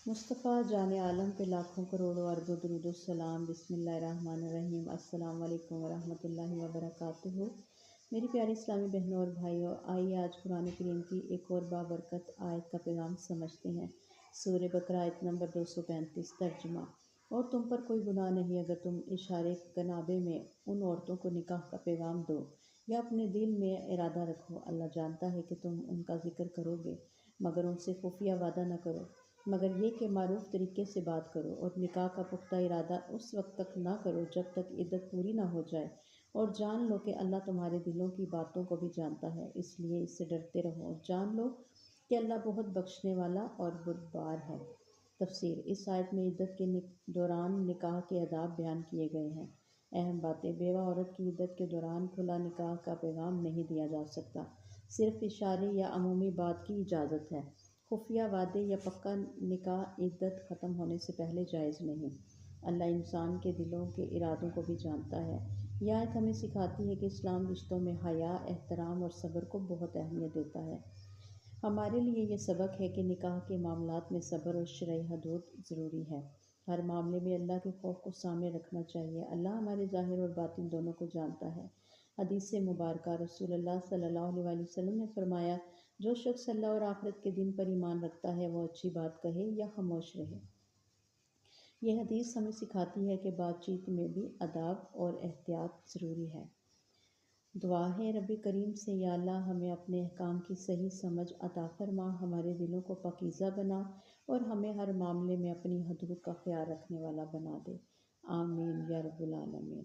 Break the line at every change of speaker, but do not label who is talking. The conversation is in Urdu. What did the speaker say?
مصطفیٰ جان عالم پہ لاکھوں کروڑوں اربوں درود السلام۔ بسم اللہ الرحمن الرحیم۔ السلام علیکم ورحمۃ اللہ وبرکاتہ۔ میری پیاری اسلامی بہنوں اور بھائیوں، آئیے آج قرآن کریم کی ایک اور بابرکت آیت کا پیغام سمجھتے ہیں۔ سورہ بقرہ آیت نمبر 235 ترجمہ۔ اور تم پر کوئی گناہ نہیں اگر تم اشارے کنابے میں ان عورتوں کو نکاح کا پیغام دو یا اپنے دل میں ارادہ رکھو۔ اللہ جانتا ہے کہ تم ان کا ذکر کرو گے، مگر ان سے خفیہ وعدہ نہ کرو، مگر یہ کہ معروف طریقے سے بات کرو، اور نکاح کا پختہ ارادہ اس وقت تک نہ کرو جب تک عدت پوری نہ ہو جائے، اور جان لو کہ اللہ تمہارے دلوں کی باتوں کو بھی جانتا ہے، اس لیے اس سے ڈرتے رہو اور جان لو کہ اللہ بہت بخشنے والا اور بردبار ہے۔ تفسیر۔ اس آیت میں عدت کے دوران نکاح کے آداب بیان کیے گئے ہیں۔ اہم باتیں۔ بیوہ عورت کی عدت کے دوران کھلا نکاح کا پیغام نہیں دیا جا سکتا، صرف اشارے یا عمومی بات کی اجازت ہے۔ خفیہ وعدے یا پکا نکاح عدت ختم ہونے سے پہلے جائز نہیں۔ اللہ انسان کے دلوں کے ارادوں کو بھی جانتا ہے۔ یہ آیت ہمیں سکھاتی ہے کہ اسلام رشتوں میں حیا، احترام اور صبر کو بہت اہمیت دیتا ہے۔ ہمارے لیے یہ سبق ہے کہ نکاح کے معاملات میں صبر اور شرعی حدود ضروری ہے۔ ہر معاملے میں اللہ کے خوف کو سامنے رکھنا چاہیے۔ اللہ ہمارے ظاہر اور باطن دونوں کو جانتا ہے۔ حدیث مبارکہ۔ رسول اللہ صلی اللہ علیہ وسلم نے فرمایا، جو شخص اللہ اور آخرت کے دن پر ایمان رکھتا ہے وہ اچھی بات کہے یا خاموش رہے۔ یہ حدیث ہمیں سکھاتی ہے کہ بات چیت میں بھی ادب اور احتیاط ضروری ہے۔ دعا ہے رب کریم سے، یا اللہ ہمیں اپنے احکام کی صحیح سمجھ عطا فرما، ہمارے دلوں کو پاکیزہ بنا اور ہمیں ہر معاملے میں اپنی حدود کا خیال رکھنے والا بنا دے۔ آمین یا رب العالمین۔